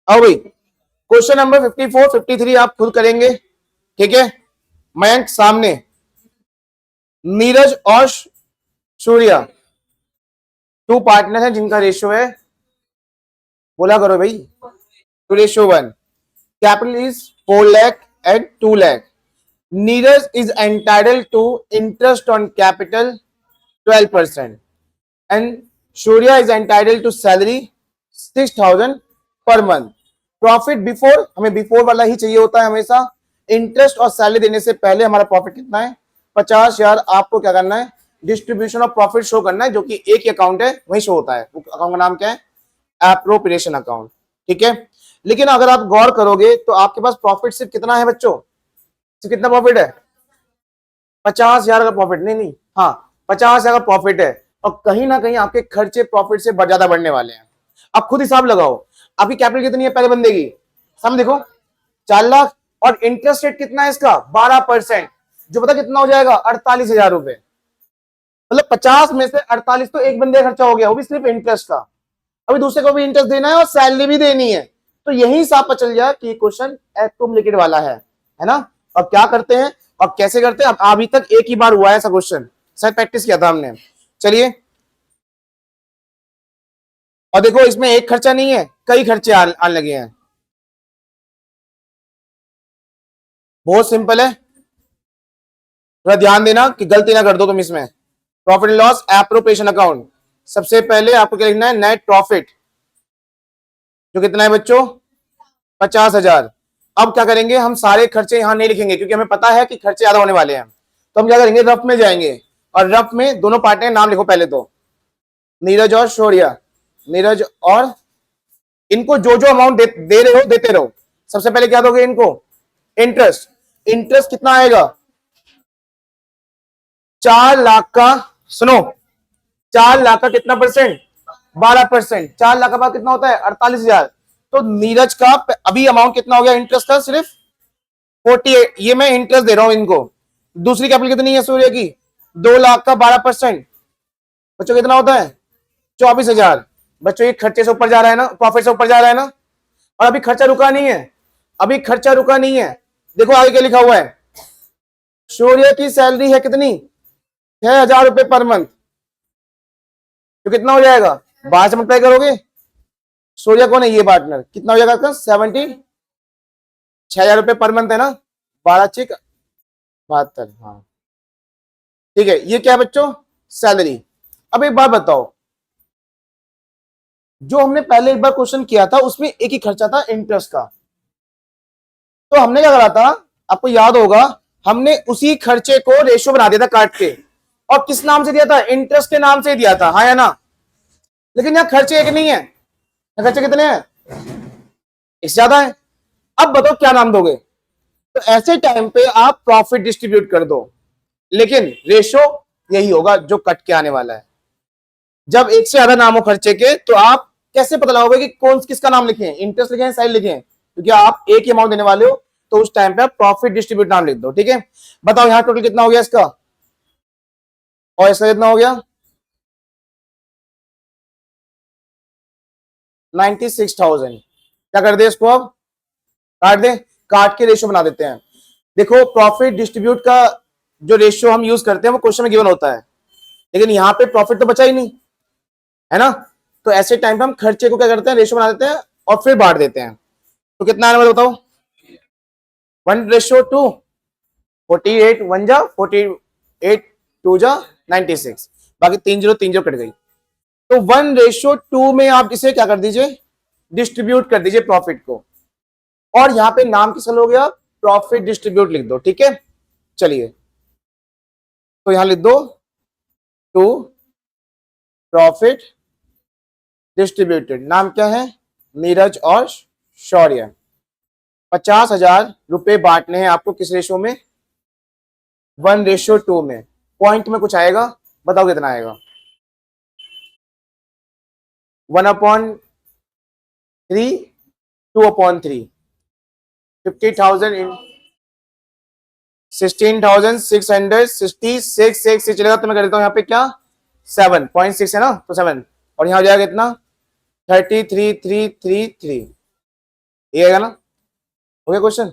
आओ भाई, question number 54 53 आप खुद करेंगे, ठीक है। मयंक सामने, नीरज और सूर्या टू पार्टनर है जिनका रेशियो है, बोला करो भाई, two ratio 1। Capital is 4 lakh and 2 lakh. Neeraj is entitled to interest on capital 12% and Surya is entitled to salary 6,000 per month. Profit before, हमें बिफोर वाला ही चाहिए होता है हमेशा। इंटरेस्ट और सैलरी देने से पहले हमारा प्रॉफिट कितना है, 50,000। आपको क्या करना है, डिस्ट्रीब्यूशन ऑफ प्रॉफिट शो करना है, जो कि एक ही अकाउंट है वही शो होता है। अकाउंट का नाम क्या है, एप्रोप्रिएशन अकाउंट, ठीक है। लेकिन अगर आप गौर करोगे तो आपके पास प्रॉफिट सिर्फ कितना है बच्चों, सिर्फ कितना प्रॉफिट है, 50,000 का प्रॉफिट, नहीं नहीं, हाँ 50,000 का प्रॉफिट है। और कहीं ना कहीं आपके खर्चे प्रॉफिट से ज्यादा बढ़ने वाले हैं। अब खुद हिसाब लगाओ, आपकी कैपिटल कितनी है पहले बंदे की, सामने देखो 4 लाख, और इंटरेस्ट रेट कितना है इसका 12%, जो पता कितना हो जाएगा 48,000 रुपए। मतलब 50 में से 48 तो एक बंदे का खर्चा हो गया, वो भी सिर्फ इंटरेस्ट का। अभी दूसरे को भी इंटरेस्ट देना है और सैलरी भी देनी है, तो यही हिसाब पर चल जाए कि क्वेश्चन एक्यूमुलेटेड वाला है ना। अब क्या करते हैं, अब कैसे करते हैं, अब अभी तक एक ही बार हुआ है ऐसा क्वेश्चन, शायद प्रैक्टिस किया था हमने। चलिए, और देखो इसमें एक खर्चा नहीं है, कई खर्चे आने लगे हैं। बहुत सिंपल है, थोड़ा ध्यान देना कि गलती ना कर दो तुम इसमें। Profit and loss appropriation account, सबसे पहले आपको क्या लिखना है, नेट प्रॉफिट, जो कितना है बच्चों 50,000। अब क्या करेंगे, हम सारे खर्चे यहां नहीं लिखेंगे क्योंकि हमें पता है कि खर्चे ज्यादा होने वाले हैं। तो हम क्या करेंगे, रफ में जाएंगे, और रफ में दोनों पार्टनर नाम लिखो पहले तो, नीरज और शौर्या। नीरज और, इनको जो जो अमाउंट दे रहे हो देते रहो। सबसे पहले क्या दोगे इनको, इंटरेस्ट। इंटरेस्ट कितना आएगा, 4 लाख का, सुनो 4 लाख का कितना परसेंट, 12%। 4 लाख का बाद कितना होता है 48,000। तो नीरज का अभी अमाउंट कितना हो गया इंटरेस्ट का, सिर्फ 48, ये मैं इंटरेस्ट दे रहा हूं इनको। दूसरी कैपिटल कितनी है सूर्य की, 2 लाख का 12%, बच्चों कितना होता है 24,000। बच्चों ये खर्चे से ऊपर जा रहा है ना, प्रॉफिट से ऊपर जा रहा है ना। और अभी खर्चा रुका नहीं है, अभी खर्चा रुका नहीं है। देखो आगे क्या लिखा हुआ है, सूर्य की सैलरी है कितनी, 6,000 रुपए पर मंथ, तो कितना हो जाएगा 12 से मल्टीप्लाई करोगे। सूर्य कौन है, ये पार्टनर, कितना हो जाएगा 6,000 रुपए पर मंथ है ना, 12×6 = 72, हाँ ठीक है। ये क्या है बच्चों, सैलरी। अब एक बात बताओ, जो हमने पहले एक बार क्वेश्चन किया था उसमें एक ही खर्चा था इंटरेस्ट का, तो हमने क्या करा था, आपको याद होगा, हमने उसी खर्चे को रेशियो बना दिया था काट के, और किस नाम से दिया था, इंटरेस्ट के नाम से दिया था, हाँ या ना। लेकिन यहाँ खर्चे एक नहीं है, खर्चे कितने हैं, इससे ज्यादा है। अब बताओ क्या नाम दोगे, तो ऐसे टाइम पे आप प्रॉफिट डिस्ट्रीब्यूट कर दो, लेकिन रेशो यही होगा जो कट के आने वाला है। जब एक से ज्यादा नाम हो खर्चे के, तो आप कैसे पता लगाओगे कि कौन किसका नाम लिखे, इंटरेस्ट लिखे हैं साइड लिखे हैं, क्योंकि आप एक ही अमाउंट देने वाले हो, तो उस टाइम पे आप प्रॉफिट डिस्ट्रीब्यूट नाम लिख दो, ठीक है। बताओ यहां टोटल कितना हो गया इसका, और इसका कितना हो गया 96,000। क्या कर दे इसको, अब काट दे, काट के रेशियो बना देते हैं। देखो प्रॉफिट डिस्ट्रीब्यूट का जो रेशियो हम यूज करते हैं वो क्वेश्चन में गिवन होता है, लेकिन यहाँ पे प्रॉफिट तो बचा ही नहीं है ना। तो ऐसे टाइम पे हम खर्चे को क्या करते हैं, रेशियो बना देते हैं और फिर बांट देते हैं। तो कितना आने वाला बताओ, 1:2, 48 1 जा 48 2 जा 96, बाकी 3 0 कट गई। तो 1:2 में आप इसे क्या कर दीजिए, डिस्ट्रीब्यूट कर दीजिए प्रॉफिट को, और यहां पे नाम किसका हो गया, प्रॉफिट डिस्ट्रीब्यूट लिख दो, ठीक है। चलिए, तो यहां लिख दो टू प्रॉफिट डिस्ट्रीब्यूटेड, नाम क्या है, नीरज और शौर्य। 50,000 रुपए बांटने हैं आपको, किस रेशियो में, 1:2 में। पॉइंट में कुछ आएगा, बताओ कितना आएगा, 1/3, 2/3, 50,000 इन 16,666 से चलेगा। तो मैं कर देता हूं यहाँ पे क्या 7.6 है ना, तो 7, और यहाँ हो जाएगा कितना 33,333। ये आएगा ना। हो गया क्वेश्चन,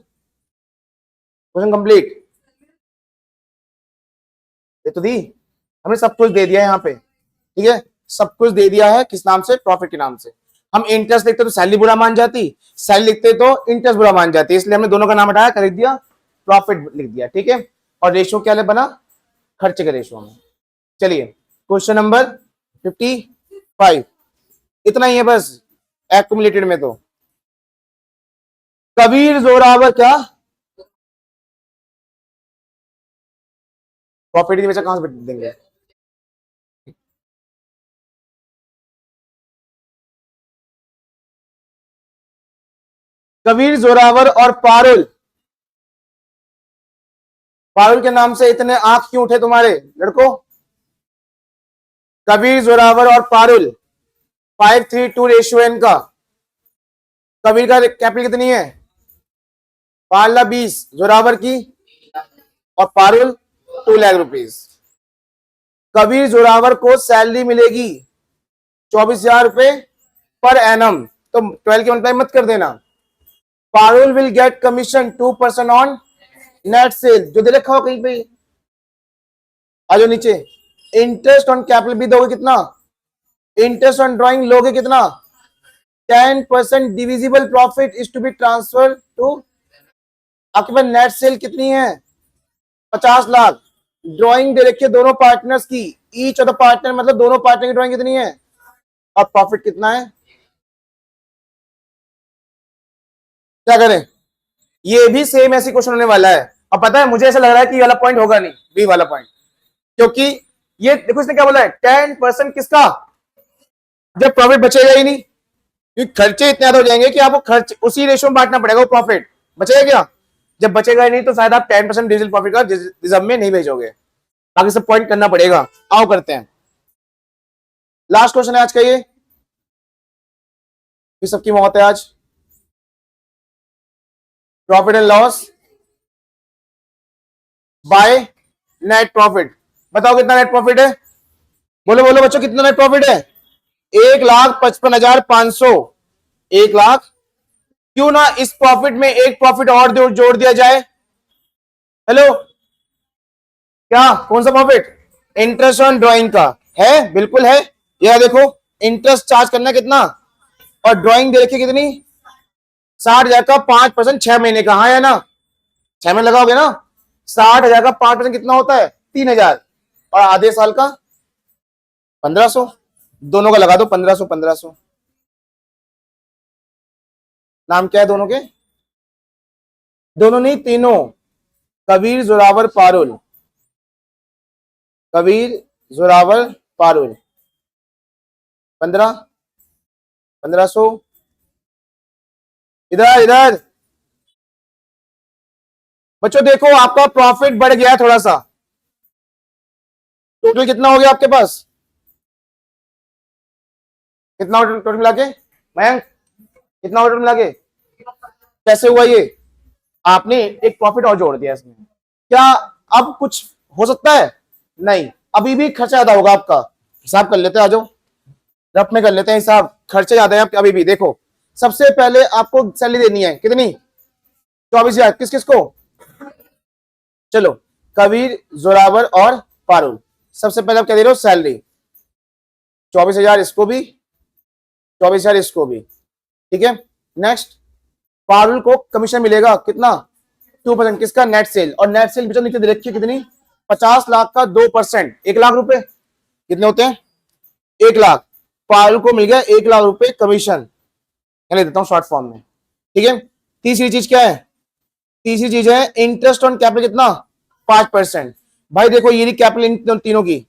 क्वेश्चन कंप्लीट। ये तो दी हमने, सब कुछ दे दिया है यहाँ पे, ठीक है, सब कुछ दे दिया है। किस नाम से? प्रॉफिट के नाम से। हम इंटरेस्ट लिखते तो सैलरी बुरा मान जाती, सैलरी लिखते तो इंटरेस्ट बुरा मान जाती, इसलिए हमने दोनों का नाम हटाया, कर दिया प्रॉफिट लिख दिया, ठीक है। और रेशियो क्या बना? खर्चे के रेशियो में। चलिए क्वेश्चन नंबर 55, इतना ही है बस एक्यूमुलेटेड में। तो कबीर जोरावर क्या प्रॉफिट की वजह कहां से देंगे? कबीर जोरावर और पारुल, पारुल के नाम से इतने आंख क्यों उठे तुम्हारे लड़कों? कबीर जोरावर और पारुल 5:3 रेशियो है इनका। कबीर का कैपिटल कितनी है? 5,20,000, जोरावर की और पारुल 2,00,000 रुपीज। कबीर जोरावर को सैलरी मिलेगी 24,000 रुपए पर एनम, तो 12 की मल्टीप्लाई मत कर देना। Parul will get commission 2% on net cell, जो दे रखा हो कहीं पे, आ जाओ नीचे। इंटरेस्ट ऑन कैपिटल भी दोगे कितना? इंटरेस्ट ऑन ड्रॉइंग लोगे कितना? 10% divisible profit is to be transfer to. आपके पास नेट सेल कितनी है? 50 लाख। ड्राइंग दे रखी है दोनों पार्टनर्स की, ईच ऑफ द पार्टनर, मतलब दोनों पार्टनर की ड्राइंग कितनी है? और प्रॉफिट कितना है? क्या करें? ये भी सेम ऐसी क्वेश्चन होने वाला है। अब पता है मुझे ऐसा लग रहा है कि ये वाला पॉइंट होगा नहीं, बी वाला पॉइंट, क्योंकि ये देखो इसने क्या बोला है, 10% किसका? जब प्रॉफिट बचेगा ही नहीं, क्योंकि खर्चे इतने ज्यादा हो जाएंगे कि आपको खर्च उसी रेशो में बांटना पड़ेगा। वो प्रॉफिट बचेगा क्या? जब बचेगा ही नहीं तो शायद आप 10% डिजिटल प्रॉफिट का रिजर्व में नहीं भेजोगे। बाकी सब पॉइंट करना पड़ेगा। आओ करते हैं, लास्ट क्वेश्चन है आज का ये सबकी मौत है आज। Profit and loss by net profit. बताओ कितना नेट प्रॉफिट है? बोलो बोलो बच्चों, कितना नेट प्रॉफिट है? 1,55,500। 1,00,000। क्यों ना इस प्रॉफिट में एक प्रॉफिट और जोड़ दिया जाए। हेलो, क्या कौन सा प्रॉफिट? इंटरेस्ट ऑन ड्राइंग का है, बिल्कुल है। यह देखो इंटरेस्ट चार्ज करना कितना, और ड्राइंग दे रखी कितनी? 60,000 का 5%, 6 महीने का, हाँ या ना? 6 महीने लगाओगे ना, 60,000 का 5% कितना होता है? 3,000। और आधे साल का 1,500। दोनों का लगा दो 1,500 1,500। नाम क्या है दोनों के? दोनों नहीं, तीनों। कबीर जोरावर पारुल, कबीर जोरावर पारुल। 1,500। इधर इधर बच्चों देखो, आपका प्रॉफिट बढ़ गया थोड़ा सा। टोटल कितना हो गया आपके पास? कितना टोटल मिला के मयंक? कितना टोटल मिला के? कैसे हुआ ये? आपने एक प्रॉफिट और जोड़ दिया इसमें। क्या अब कुछ हो सकता है? नहीं, अभी भी खर्चा ज्यादा होगा आपका। हिसाब कर लेते हैं, आ जाओ रफ में कर लेते हैं हिसाब। खर्चे ज्यादा है आपके अभी भी। देखो सबसे पहले आपको सैलरी देनी है कितनी? 24,000। किस किस को? चलो, कबीर जोरावर और पारुल। सबसे पहले आप क्या दे रहे हो? सैलरी 24,000 इसको भी, 24,000 इसको भी, ठीक है। नेक्स्ट, पारुल को कमीशन मिलेगा कितना? 2%। किसका? Net cell. और नेट सेल नीचे दे रखी है कितनी? 50 लाख का 2%, 1,00,000 रुपए। कितने होते हैं? 1,00,000। पारुल को मिल गया 1,00,000 रुपए कमीशन, ले देता हूं शॉर्ट फॉर्म में, ठीक है। तीसरी चीज क्या है? तीसरी चीज है इंटरेस्ट ऑन कैपिटल कितना? 5%। भाई देखो ये कैपिटल इन तीनों की,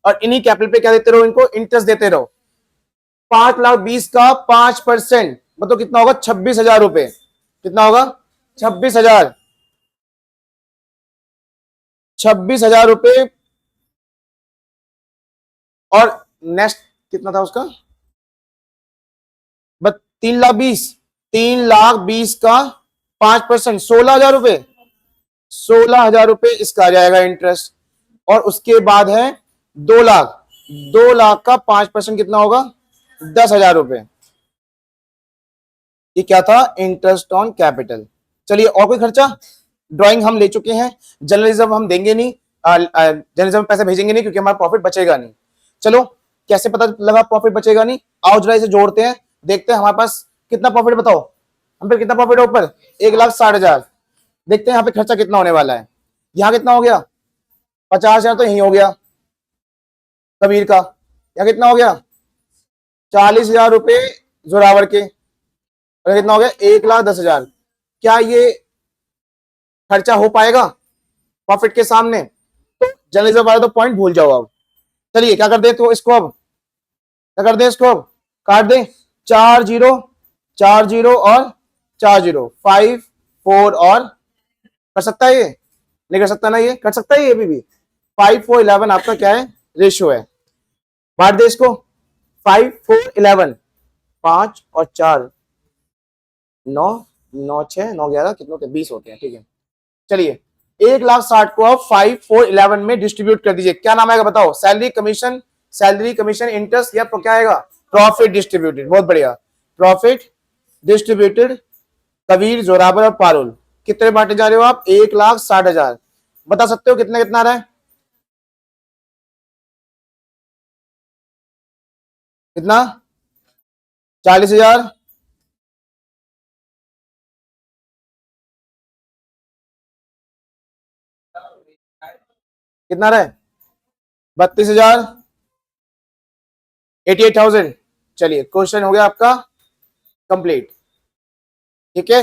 और इन्हीं कैपिटल पे क्या देते रहो? इनको इंटरेस्ट देते रहो। 5,20,000 का 5%, मतलब कितना होगा? 26,000 रुपए। कितना होगा? 26,000। 26,000 रुपए। और नेक्स्ट कितना था उसका? बस 3,20,000। 3,20,000 का 5%, 16,000 रुपए। 16,000 रुपए इसका आ जाएगा इंटरेस्ट। और उसके बाद है 2,00,000। 2,00,000 का 5% कितना होगा? 10,000 रुपए। ये क्या था, इंटरेस्ट ऑन कैपिटल। चलिए और कोई खर्चा, ड्राइंग हम ले चुके हैं, जनरल रिजर्व हम देंगे नहीं, जनरल रिजर्व में पैसे भेजेंगे नहीं क्योंकि हमारा प्रॉफिट बचेगा नहीं। चलो कैसे पता लगा प्रॉफिट बचेगा नहीं, आओ जरा इसे जोड़ते हैं, देखते हैं हमारे पास कितना प्रॉफिट, बताओ हम पे कितना प्रॉफिट है ऊपर, 1,60,000। देखते हैं यहाँ पे खर्चा कितना होने वाला है, यहाँ कितना हो गया 50,000 तो यही हो गया कबीर का, यहाँ कितना हो गया 40,000 रुपए जोरावर के, और कितना हो गया 1,10,000। क्या ये खर्चा हो पाएगा प्रॉफिट के सामने? तो जनरल रिजर्व वाला तो पॉइंट भूल जाओ अब। चलिए क्या कर दे तो इसको, अब क्या कर दे इसको, अब काट दे, 4 0 4 0 और 4 0, 5 4 और, कर सकता है ये, नहीं कर सकता ना, ये कर सकता है ये भी 5 4 11 आपका क्या है रेशियो है। बांट दे इसको, 5 4 11, 5 और 4 9 9 6 9 11 कितने होते हैं 20 होते हैं, ठीक है। चलिए 1,60,000 को आप 5 4 11 में डिस्ट्रीब्यूट कर दीजिए, क्या नाम आएगा बताओ, salary commission, salary commission interest, या क्या आएगा प्रॉफिट डिस्ट्रीब्यूटेड। बहुत बढ़िया, प्रॉफिट डिस्ट्रीब्यूटेड कबीर जोरावर और पारुल। कितने बांटे जा रहे हो आप, 1,60,000। बता सकते हो कितना कितना आ रहा है, कितना 40,000, कितना रहा है 32,000, 88,000। चलिए क्वेश्चन हो गया आपका कंप्लीट, ठीक है।